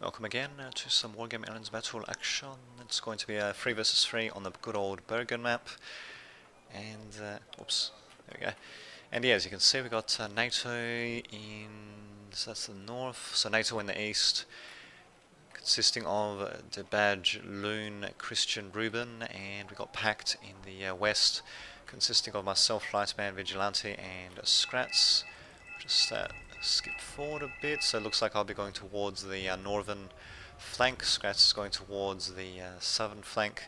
Welcome again to some Wargame Airland's battle action. It's going to be a 3 versus 3 on the good old Bergen map. And, oops, there we go. And yeah, as you can see, we got NATO in, so that's the north, so NATO in the east, consisting of the Badge, Loon, Christian, Ruben, and we got Pact in the west, consisting of myself, Lightman, Vigilante, and Scrats. Just skip forward a bit, so it looks like I'll be going towards the northern flank. Scrats is going towards the southern flank.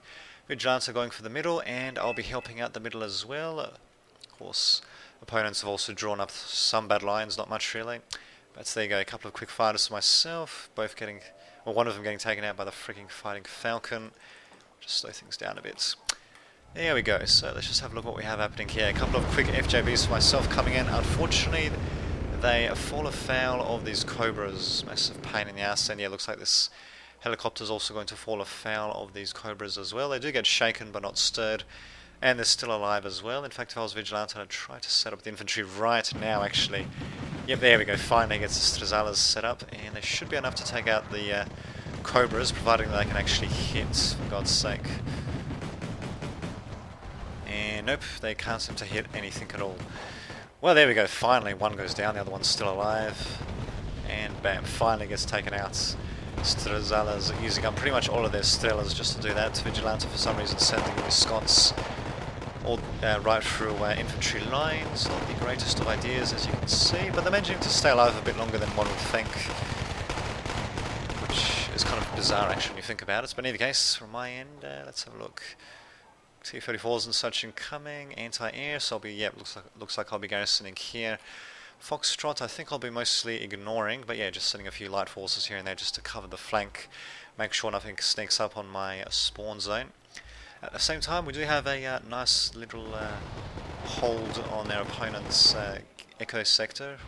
Vigilante going for the middle, and I'll be helping out the middle as well. Of course, opponents have also drawn up some battle lines, not much really. But there you go, a couple of quick fighters for myself, both getting, well, one of them getting taken out by the freaking fighting falcon. Just slow things down a bit. There we go, so let's just have a look at what we have happening here. A couple of quick FJBs for myself coming in. Unfortunately, they fall afoul of these cobras. Massive pain in the ass, and yeah, looks like this helicopter is also going to fall afoul of these cobras as well. They do get shaken but not stirred, and they're still alive as well. In fact, if I was Vigilante, I'd try to set up the infantry right now actually. Yep, there we go, finally gets the Strazalas set up, and they should be enough to take out the cobras, providing they can actually hit, for God's sake. And nope, they can't seem to hit anything at all. Well, there we go, finally one goes down, the other one's still alive, and bam, finally gets taken out. Strazalas using up pretty much all of their Stellas just to do that. Vigilante for some reason sending his Scots all right through infantry lines. Not the greatest of ideas, as you can see, but they're managing to stay alive a bit longer than one would think, which is kind of bizarre actually when you think about it. But in any case, from my end, let's have a look. T-34s and such incoming, anti-air, so I'll be, yeah, looks like I'll be garrisoning here. Foxtrot, I think I'll be mostly ignoring, but yeah, just sending a few light forces here and there just to cover the flank, make sure nothing sneaks up on my spawn zone. At the same time, we do have a nice little hold on their opponent's echo sector,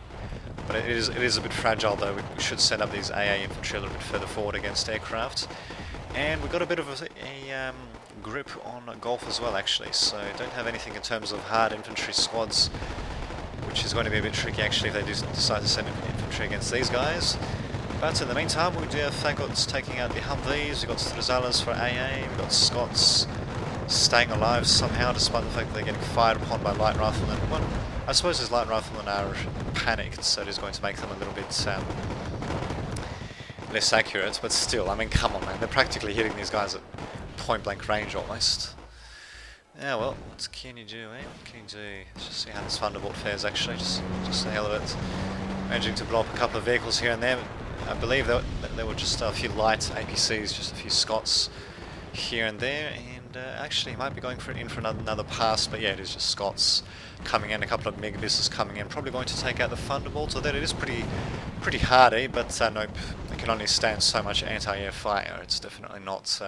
but it is a bit fragile though. We should set up these AA infantry a little bit further forward against aircraft. And we've got a bit of a grip on golf as well actually, so don't have anything in terms of hard infantry squads, which is going to be a bit tricky actually if they do decide to send infantry against these guys. But in the meantime, we do have Fagots taking out the Humvees, we've got Strazalas for AA, we've got Scots staying alive somehow despite the fact that they're getting fired upon by light riflemen. Well, I suppose these light riflemen are panicked, so it is going to make them a little bit less accurate, but still, I mean, come on man, they're practically hitting these guys at point blank range almost. Yeah, well, what can you do, eh? What can you do? Let's just see how this Thunderbolt fares actually, just the hell of it. Managing to blow up a couple of vehicles here and there. I believe there were just a few light APCs, just a few Scots here and there, and actually he might be going in for another pass, but yeah, it is just Scots coming in, a couple of Megabuses coming in, probably going to take out the Thunderbolt, although it is pretty hardy, but nope, they can only stand so much anti-air fire. It's definitely not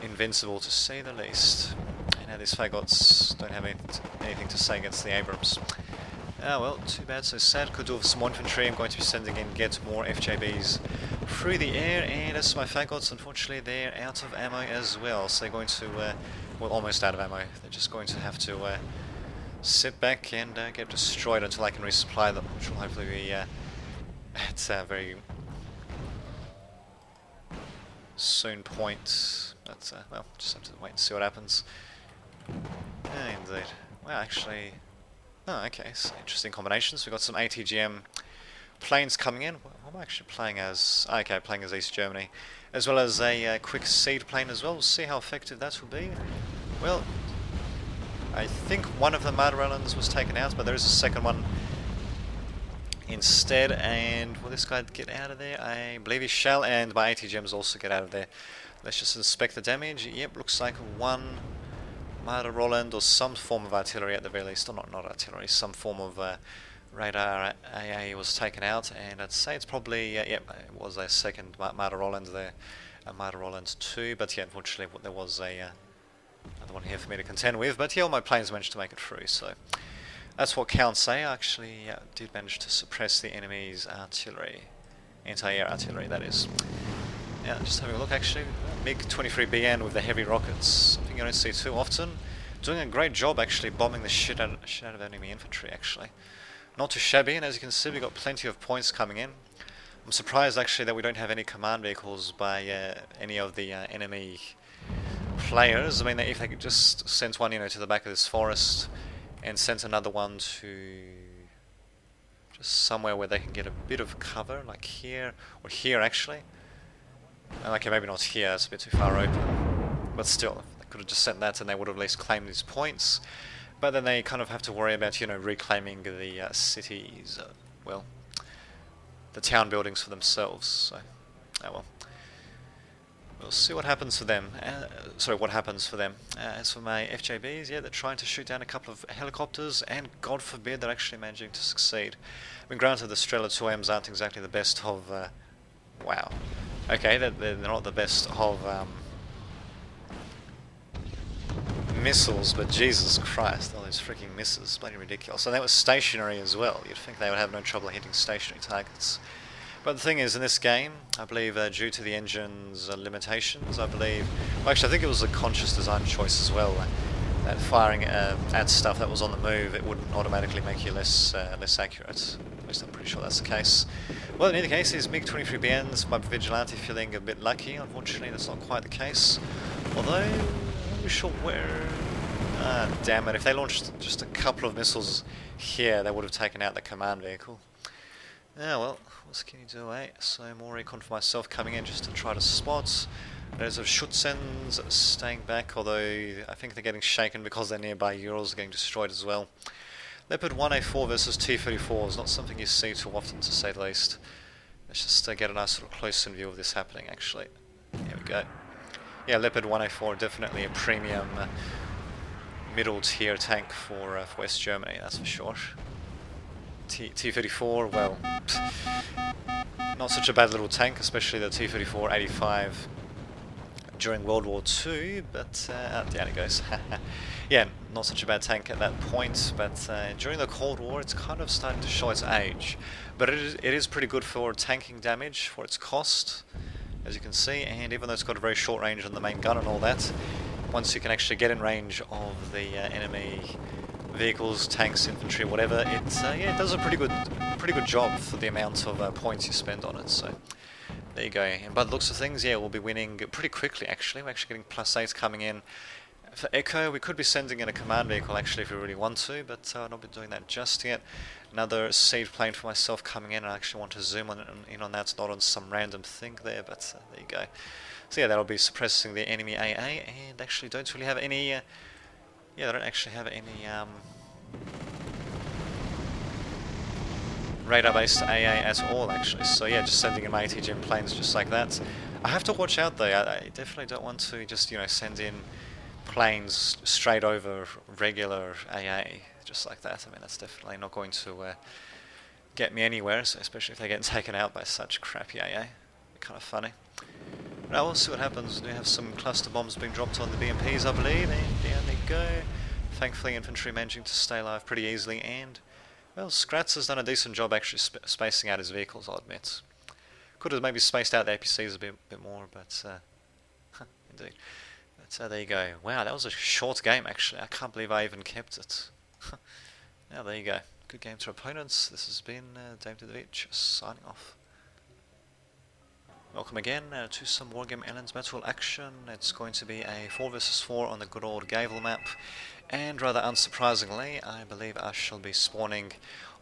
invincible to say the least. And now these Fagots don't have anything to say against the Abrams. Ah well, too bad, so sad. Could do with some more infantry. I'm going to be sending in get more FJBs through the air, and as for my Fagots, unfortunately they're out of ammo as well, so they're going to, well, almost out of ammo. They're just going to have to sit back and get destroyed until I can resupply them, which will hopefully be at a very soon point. But, well, just have to wait and see what happens. Yeah, indeed. Well, actually, oh, okay, so interesting combinations. We've got some ATGM planes coming in. Well, I'm actually playing as, okay, playing as East Germany, as well as a quick seed plane as well. We'll see how effective that will be. Well, I think one of the Marderellans was taken out, but there is a second one instead, and will this guy get out of there? I believe he shall, and my ATGMs also get out of there. Let's just inspect the damage. Yep, looks like one Marder Roland or some form of artillery at the very least, or not artillery, some form of radar AA was taken out, and I'd say it's probably, yep, it was a second Marder Roland there, a Marder Roland 2, but yeah, unfortunately there was another one here for me to contend with, but yeah, all my planes managed to make it through, so that's what counts. I actually did manage to suppress the enemy's artillery, anti-air artillery that is. Yeah, just having a look actually, MiG-23BN with the heavy rockets, something you don't see too often. Doing a great job actually bombing the shit out of enemy infantry actually. Not too shabby, and as you can see we've got plenty of points coming in. I'm surprised actually that we don't have any command vehicles by any of the enemy players. I mean, if they could just send one, to the back of this forest and send another one to just somewhere where they can get a bit of cover, like here, or here actually. Okay, maybe not here, it's a bit too far open. But still, they could have just sent that and they would have at least claimed these points. But then they kind of have to worry about, reclaiming the cities, well, the town buildings for themselves, so, oh well. We'll see what happens for them. Sorry, what happens for them. As for my FJBs, yeah, they're trying to shoot down a couple of helicopters, and God forbid they're actually managing to succeed. I mean, granted, the Strela 2Ms aren't exactly the best of... wow. Okay, they're not the best of missiles, but Jesus Christ, all those freaking missiles, bloody ridiculous. And that was stationary as well. You'd think they would have no trouble hitting stationary targets. But the thing is, in this game, I believe due to the engine's limitations, I believe... Well, actually, I think it was a conscious design choice as well, that firing at stuff that was on the move, it wouldn't automatically make you less accurate. At least I'm pretty sure that's the case. Well, in any case, these MiG-23BNs, my Vigilante feeling a bit lucky. Unfortunately, that's not quite the case. Although, I'm not really sure where... Ah, damn it. If they launched just a couple of missiles here, they would have taken out the command vehicle. Yeah, well, what can you do, eh? So more recon for myself coming in just to try to spot. There's a Schutzens staying back, although I think they're getting shaken because their nearby Urals are getting destroyed as well. Leopard 1A4 versus T-34 is not something you see too often, to say the least. Let's just get a nice sort of close-in view of this happening, actually. There we go. Yeah, Leopard 1A4 definitely a premium middle-tier tank for West Germany, that's for sure. T-34, well, not such a bad little tank, especially the T-34-85 during World War II, but down it goes. Yeah, not such a bad tank at that point, but during the Cold War it's kind of starting to show its age. But it is pretty good for tanking damage for its cost, as you can see, and even though it's got a very short range on the main gun and all that, once you can actually get in range of the enemy vehicles, tanks, infantry, whatever, it does a pretty good job for the amount of points you spend on it. So there you go. And by the looks of things, yeah, we'll be winning pretty quickly. Actually, we're actually getting +8 coming in. For Echo, we could be sending in a command vehicle actually if we really want to, but I'll not be doing that just yet. Another siege plane for myself coming in. I actually want to zoom in on that, not on some random thing there, but there you go. So yeah, that'll be suppressing the enemy AA, and actually don't really have any... yeah, they don't actually have any radar-based AA at all, actually. So yeah, just sending in my ATGM planes just like that. I have to watch out though. I definitely don't want to just, send in planes straight over regular AA just like that. I mean, that's definitely not going to get me anywhere, especially if they get taken out by such crappy AA. Kind of funny. Now we'll see what happens. We have some cluster bombs being dropped on the BMPs, I believe, and down they go. Thankfully, infantry managing to stay alive pretty easily, and, well, Scratz has done a decent job actually spacing out his vehicles, I'll admit. Could have maybe spaced out the APCs a bit more, but, indeed. But there you go. Wow, that was a short game, actually. I can't believe I even kept it. Now, there you go. Good game to opponents. This has been Dave Dudovich, signing off. Welcome again to some Wargame Airland's battle action. It's going to be a 4 versus 4 on the good old Gavel map, and rather unsurprisingly, I believe I shall be spawning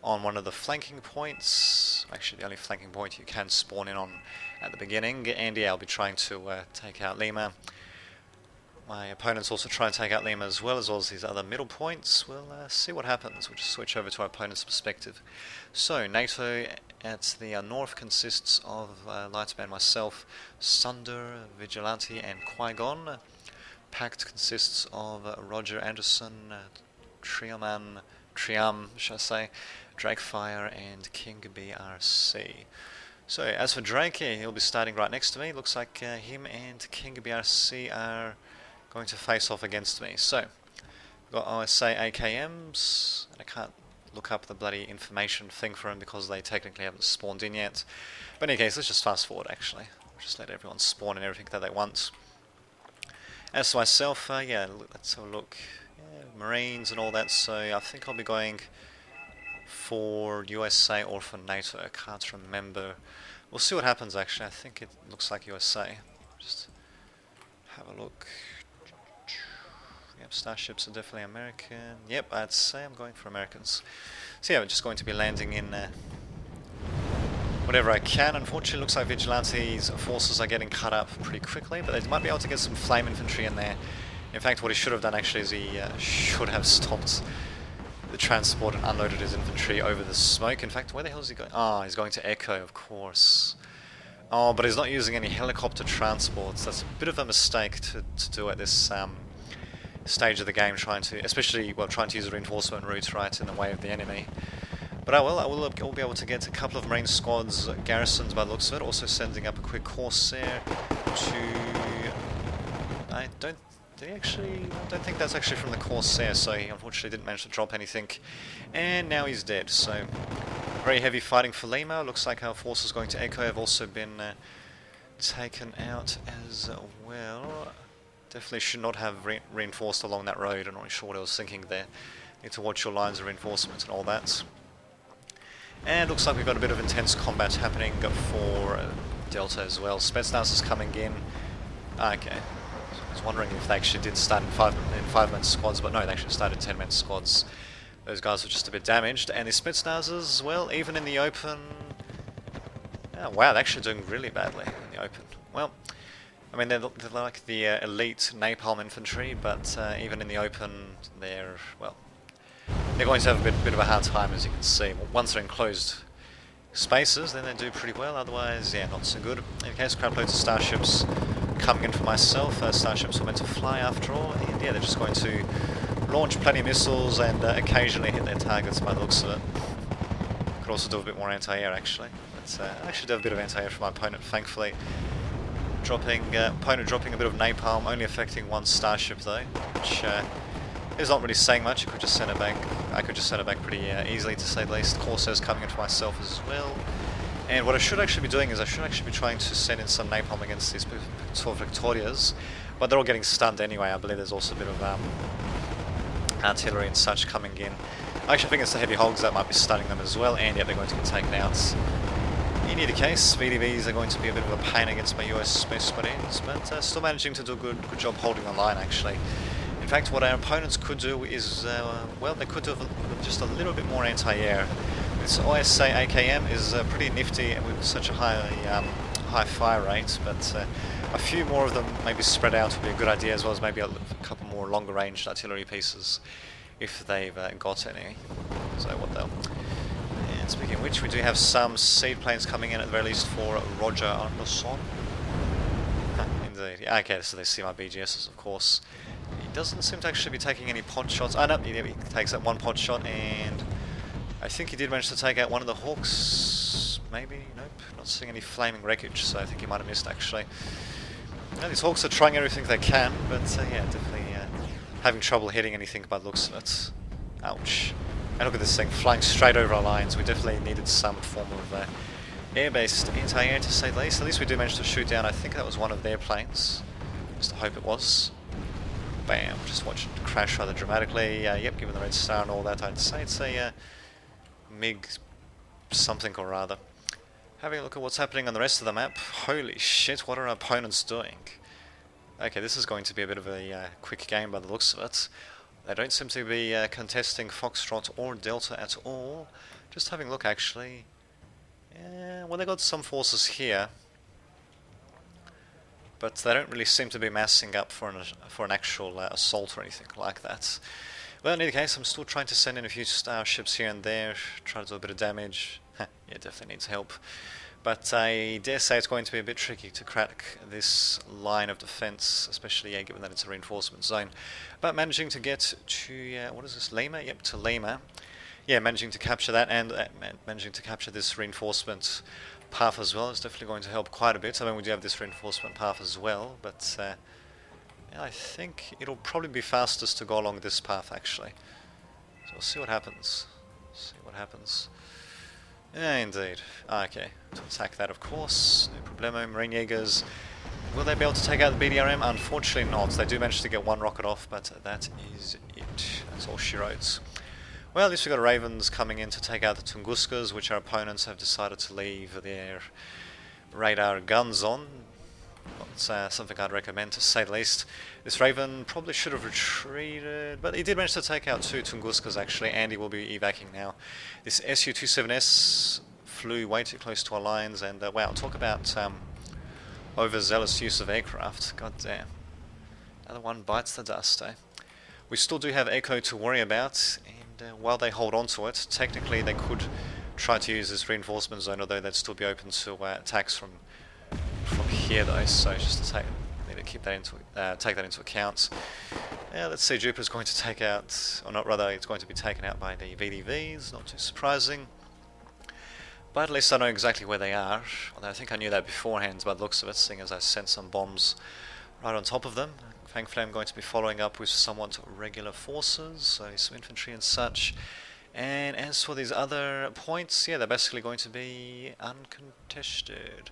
on one of the flanking points. Actually, the only flanking point you can spawn in on at the beginning, and yeah, I'll be trying to take out Lima. My opponents also try and take out Lima as well as these other middle points. We'll see what happens. We'll just switch over to our opponent's perspective. So, NATO at the north consists of Lightsman, myself, Sunder, Vigilante, and Qui-Gon. Pact consists of Roger Anderson, Triam, shall I say, Drakefire, and King BRC. So, as for Drake, he'll be starting right next to me. Looks like him and King BRC are going to face off against me. So, we've got OSA AKMs, and I can't look up the bloody information thing for them because they technically haven't spawned in yet. But in any case, let's just fast forward actually. Just let everyone spawn in everything that they want. As for myself, yeah, let's have a look. Yeah, Marines and all that, so I think I'll be going for USA or for NATO. I can't remember We'll see what happens actually. I think it looks like USA. Just have a look. Yep, starships are definitely American. Yep, I'd say I'm going for Americans. So yeah, we're just going to be landing in whatever I can. Unfortunately, it looks like Vigilante's forces are getting cut up pretty quickly, but they might be able to get some flame infantry in there. In fact, what he should have done actually is he should have stopped the transport and unloaded his infantry over the smoke. In fact, where the hell is he going? Ah, he's going to Echo, of course. Oh, but he's not using any helicopter transports. That's a bit of a mistake to do at this stage of the game, trying to use reinforcement routes right in the way of the enemy. But I will be able to get a couple of Marine squads garrisons by the looks of it. Also sending up a quick Corsair to... I don't think that's actually from the Corsair, so he unfortunately didn't manage to drop anything. And now he's dead, so very heavy fighting for Lima. Looks like our forces going to Echo have also been taken out as well. Definitely should not have reinforced along that road. I'm not sure what I was thinking there. Need to watch your lines of reinforcement and all that. And looks like we've got a bit of intense combat happening for Delta as well. Spetsnaz is coming in. Okay. I was wondering if they actually did start in 5-man squads, but no, they actually started 10-man squads. Those guys were just a bit damaged. And the Spetsnazers, well, even in the open... Oh, wow, they're actually doing really badly in the open. Well, I mean, they're like the elite napalm infantry, but even in the open, they're going to have a bit of a hard time, as you can see. Once they're in closed spaces, then they do pretty well. Otherwise, yeah, not so good. In any case, crowd loads of starships coming in for myself. Starships are meant to fly after all, and yeah, they're just going to launch plenty of missiles and occasionally hit their targets by the looks of it. Could also do a bit more anti-air actually. But I actually do have a bit of anti-air from my opponent, thankfully. Opponent dropping a bit of napalm, only affecting one starship though, which is not really saying much. I could just send it back pretty easily, to say the least. Corsair's coming in for myself as well. And what I should actually be doing is I should actually be trying to send in some napalm against these sort of Victorias, but they're all getting stunned anyway. I believe there's also a bit of artillery and such coming in. I actually think it's the heavy hogs that might be stunning them as well, and yeah, they're going to get taken out. In either case, VDVs are going to be a bit of a pain against my US Space Marines, but still managing to do a good job holding the line actually. In fact, what our opponents could do is, well, they could do just a little bit more anti-air. This OSA AKM is pretty nifty with such a high fire rate, but a few more of them maybe spread out would be a good idea, as well as maybe a couple more longer range artillery pieces if they've got any. So what they'll... And speaking of which, we do have some seed planes coming in at the very least for Roger Anderson. Indeed. Yeah, okay, so they see my BGSs, of course. He doesn't seem to actually be taking any pot shots. Oh no, he takes that one pot shot, and I think he did manage to take out one of the Hawks. Maybe? Nope. Not seeing any flaming wreckage, so I think he might have missed actually. Yeah, these Hawks are trying everything they can, but yeah, definitely having trouble hitting anything by the looks of it. Ouch. And look at this thing, flying straight over our lines. We definitely needed some form of air-based anti-air, to say the least. At least we did manage to shoot down, I think that was one of their planes. Just to hope it was. Bam, just watch it crash rather dramatically. Yep, given the red star and all that, I'd say it's a MiG something or other. Having a look at what's happening on the rest of the map. Holy shit, what are our opponents doing? Okay, this is going to be a bit of a quick game by the looks of it. They don't seem to be contesting Foxtrot or Delta at all. Just having a look actually. Yeah, well, they got some forces here, but they don't really seem to be massing up for an actual assault or anything like that. Well, in any case, I'm still trying to send in a few starships here and there, try to do a bit of damage. Yeah, definitely needs help. But I dare say it's going to be a bit tricky to crack this line of defense, especially given that it's a reinforcement zone. But managing to get to, what is this, Lima? Yep, to Lima. Yeah, managing to capture that and managing to capture this reinforcement path as well is definitely going to help quite a bit. I mean, we do have this reinforcement path as well, but yeah, I think it'll probably be fastest to go along this path actually. So we'll see what happens. See what happens. Yeah, indeed. Okay, to attack that of course, no problemo. Marine Jaegers, will they be able to take out the BDRM? Unfortunately not. They do manage to get one rocket off, but that is it. That's all she wrote. Well, at least we've got Ravens coming in to take out the Tunguskas, which our opponents have decided to leave their radar guns on. Not something I'd recommend, to say the least. This Raven probably should have retreated, but he did manage to take out 2 Tunguskas actually, and he will be evacing now. This Su-27S flew way too close to our lines, and wow, talk about overzealous use of aircraft. God damn. Another one bites the dust, eh? We still do have Echo to worry about, and while they hold on to it, technically they could try to use this reinforcement zone, although they'd still be open to attacks from here though, so just to need to keep that into take that into account. Yeah, let's see, Jupiter's going to take out, or not, rather it's going to be taken out by the VDVs, not too surprising. But at least I know exactly where they are, although I think I knew that beforehand by the looks of it, seeing as I sent some bombs right on top of them. Thankfully I'm going to be following up with somewhat regular forces, so some infantry and such. And as for these other points, yeah, they're basically going to be uncontested.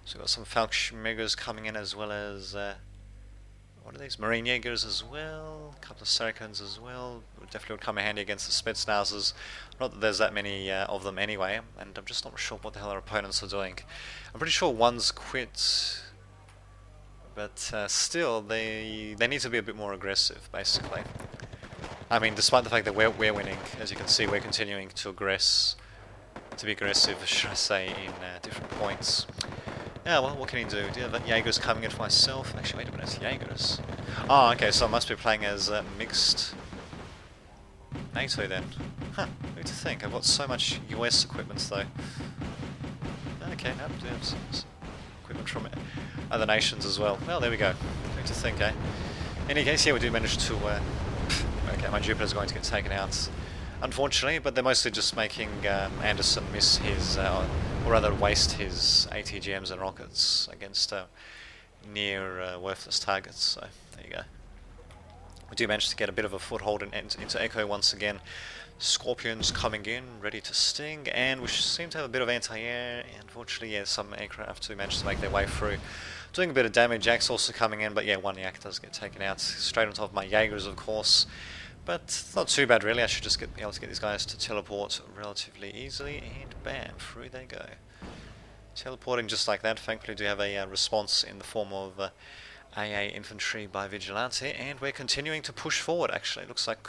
So we've got some Falkschmeggers coming in, as well as, what are these, Marine Jaegers as well, a couple of Saracens as well. Definitely would come in handy against the Spetsnazers. Not that there's that many of them anyway, and I'm just not sure what the hell our opponents are doing. I'm pretty sure one's quit, but still, they need to be a bit more aggressive, basically. I mean, despite the fact that we're winning, as you can see, we're continuing to be aggressive, should I say, in different points. Yeah, well, what can he do? Do you have Jaegers coming in for myself? Actually, wait a minute, Jaegers. Oh, okay, so I must be playing as mixed NATO then. Huh, who to think? I've got so much US equipment though. Okay, no, do have some equipment from other nations as well. Well, there we go. Who to think, eh? In any case, yeah, we do manage to... okay, my Jupiter's going to get taken out, unfortunately, but they're mostly just making Anderson miss his... or rather waste his ATGMs and rockets against near worthless targets, so there you go. We do manage to get a bit of a foothold into Echo once again. Scorpions coming in, ready to sting, and we seem to have a bit of anti-air. Unfortunately, yeah, some aircraft do manage to make their way through, doing a bit of damage. Jack's also coming in, but yeah, one Yak does get taken out, straight on top of my Jaegers, of course. But not too bad, really. I should just be able to get these guys to teleport relatively easily, and bam, through they go. Teleporting just like that. Thankfully, do have a response in the form of AA infantry by Vigilante, and we're continuing to push forward, actually. It looks like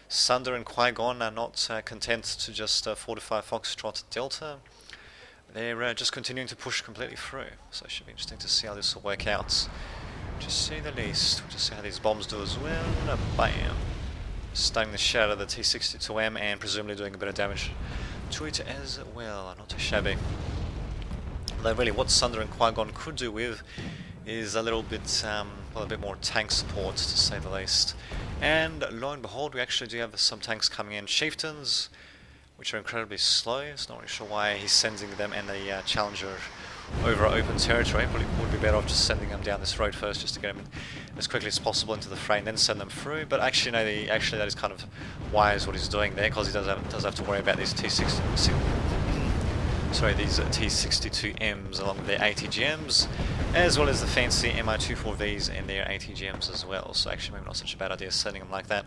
Sunder and Qui-Gon are not content to just fortify Foxtrot Delta. They're just continuing to push completely through, so it should be interesting to see how this will work out. Just see the least. We'll just see how these bombs do as well. Bam! Stunning the shit out of the T-62M and presumably doing a bit of damage to it as well. Not too shabby. Although really what Sunder and Qui-Gon could do with is a little bit, well, a bit more tank support, to say the least. And lo and behold, we actually do have some tanks coming in. Chieftains, which are incredibly slow. It's not really sure why he's sending them and the Challenger over open territory. Probably would be better off just sending them down this road first, just to get them as quickly as possible into the fray, and then send them through. But actually, no, actually that is kind of wise what he's doing there, because he does have to worry about these these T-62Ms along with their ATGMs, as well as the fancy Mi-24Vs and their ATGMs as well. So actually maybe not such a bad idea sending them like that.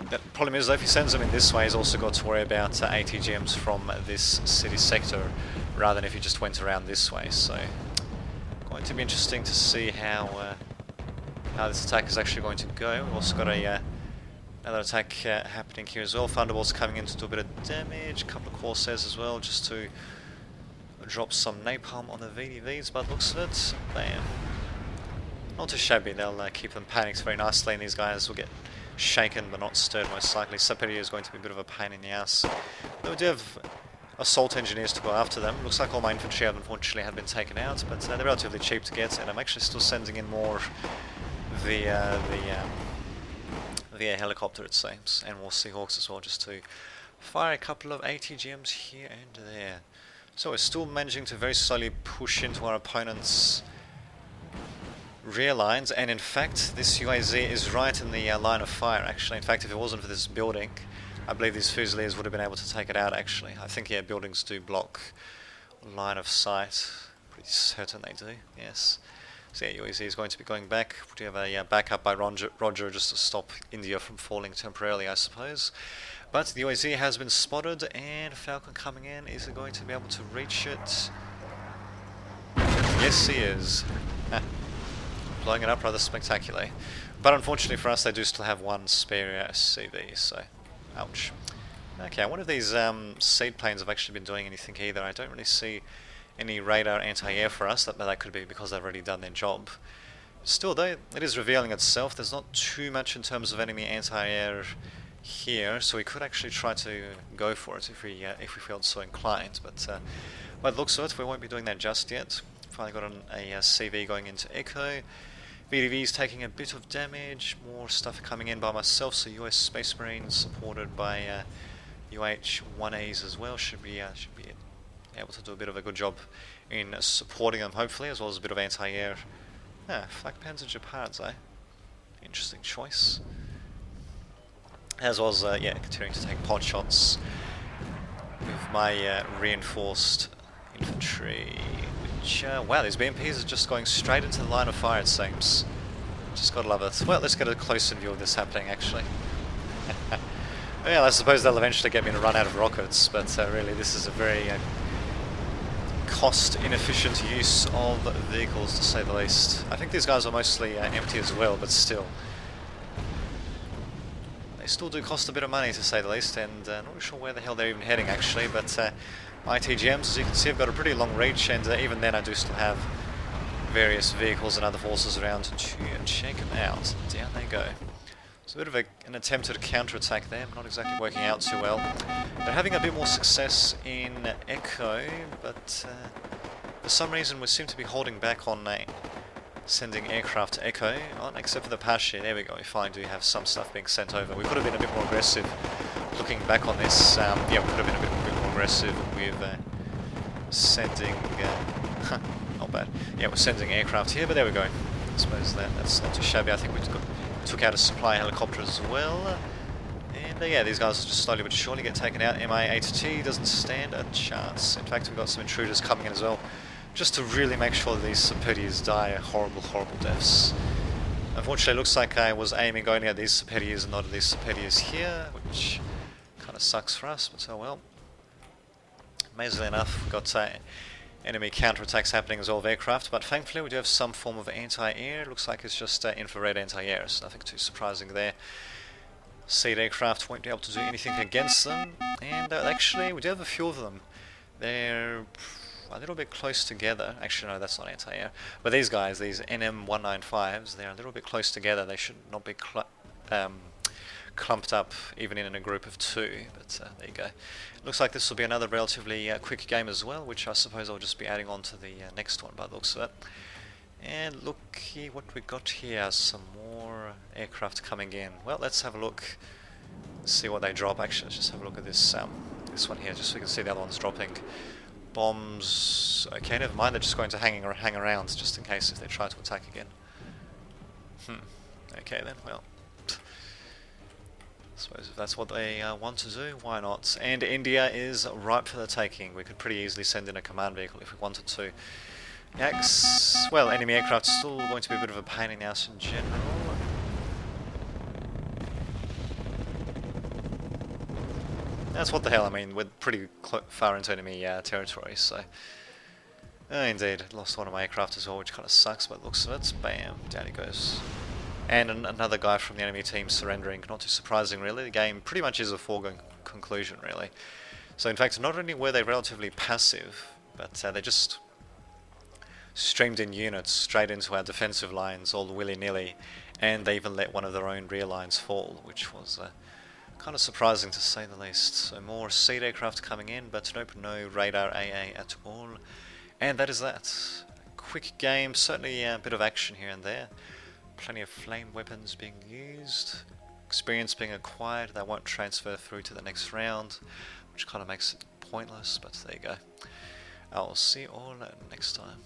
The problem is though, if he sends them in this way, he's also got to worry about ATGMs from this city sector, rather than if he just went around this way. So going to be interesting to see how this attack is actually going to go. We've also got another attack happening here as well. Thunderbolt's coming in to do a bit of damage, a couple of Corsairs as well, just to drop some napalm on the VDVs by the looks of it. Bam. Not too shabby, they'll keep them panicked very nicely, and these guys will get shaken but not stirred most likely. Superior is going to be a bit of a pain in the ass. Though we do have assault engineers to go after them. Looks like all my infantry have unfortunately been taken out, but they're relatively cheap to get, and I'm actually still sending in more via helicopter, it seems, and more Seahawks as well, just to fire a couple of ATGMs here and there. So we're still managing to very slowly push into our opponent's rear lines, and in fact this UAZ is right in the line of fire actually. In fact, if it wasn't for this building, I believe these Fusiliers would have been able to take it out actually. I think, yeah, buildings do block line of sight. Pretty certain they do, yes. So yeah, UAZ is going to be going back. We do have a backup by Roger just to stop India from falling temporarily, I suppose. But the UAZ has been spotted, and Falcon coming in. Is it going to be able to reach it? Yes, he is. Blowing it up rather spectacularly. But unfortunately for us, they do still have one spare CV, so ouch. Okay, I wonder if these seed planes have actually been doing anything either. I don't really see any radar anti-air for us, but that could be because they've already done their job. Still though, it is revealing itself. There's not too much in terms of enemy anti-air here, so we could actually try to go for it if we felt so inclined, but by the looks of it, we won't be doing that just yet. Finally got a CV going into Echo. VDV's taking a bit of damage, more stuff coming in by myself, so US Space Marines supported by UH-1As as well should be able to do a bit of a good job in supporting them, hopefully, as well as a bit of anti-air. Flak Panzer Gepards, eh? Interesting choice. As well as, continuing to take pod shots with my reinforced infantry, which, wow, these BMPs are just going straight into the line of fire, it seems. Just gotta love it. Well, let's get a closer view of this happening, actually. Well, I suppose they'll eventually get me to run out of rockets, but really this is a very cost-inefficient use of vehicles, to say the least. I think these guys are mostly empty as well, but still. They still do cost a bit of money, to say the least, and not really sure where the hell they're even heading, actually, but my TGMs, as you can see, have got a pretty long reach, and even then I do still have various vehicles and other forces around to check them out. Down they go. It's a bit of an attempted counter-attack there, not exactly working out too well. They're having a bit more success in Echo, but for some reason we seem to be holding back on sending aircraft to Echo, except for the Pasha. There we go, we finally do have some stuff being sent over. We could have been a bit more aggressive looking back on this. We could have been a bit more aggressive with sending... not bad. Yeah, we're sending aircraft here, but there we go. I suppose that's not too shabby. I think we took out a supply helicopter as well. And yeah, these guys just slowly but surely get taken out. MI-8T doesn't stand a chance. In fact, we've got some intruders coming in as well, just to really make sure that these Serpedias die horrible, horrible deaths. Unfortunately, it looks like I was aiming only at these Serpedias and not at these Serpedias here, which kind of sucks for us, but oh well. Amazingly enough, we've got enemy counterattacks happening as well of aircraft, but thankfully we do have some form of anti-air. Looks like it's just infrared anti-air, so nothing too surprising there. Seed aircraft won't be able to do anything against them, and actually we do have a few of them. They're a little bit close together. Actually, no, that's not anti-air. But these guys, these NM195s, they're a little bit close together. They should not be clumped up even in a group of two, but there you go. Looks like this will be another relatively quick game as well, which I suppose I'll just be adding on to the next one by the looks of it. And look here, what we got here, some more aircraft coming in. Well, let's have a look, see what they drop. Actually, let's just have a look at this this one here, just so we can see the other ones dropping. Bombs, okay, never mind, they're just going to hang around just in case if they try to attack again. Okay then, well, I suppose if that's what they want to do, why not? And India is ripe for the taking. We could pretty easily send in a command vehicle if we wanted to. Well, enemy aircraft is still going to be a bit of a pain in the ass in general. That's what the hell, I mean, we're pretty far into enemy territory, so... indeed, lost one of my aircraft as well, which kind of sucks, but looks of it. Bam, down he goes. And another guy from the enemy team surrendering, not too surprising really. The game pretty much is a foregone conclusion, really. So in fact, not only were they relatively passive, but they just streamed in units straight into our defensive lines all willy-nilly, and they even let one of their own rear lines fall, which was kind of surprising to say the least. So more seed aircraft coming in, but nope, no radar AA at all. And that is that. Quick game, certainly a bit of action here and there. Plenty of flame weapons being used, experience being acquired that won't transfer through to the next round, which kind of makes it pointless, but there you go. I'll see you all next time.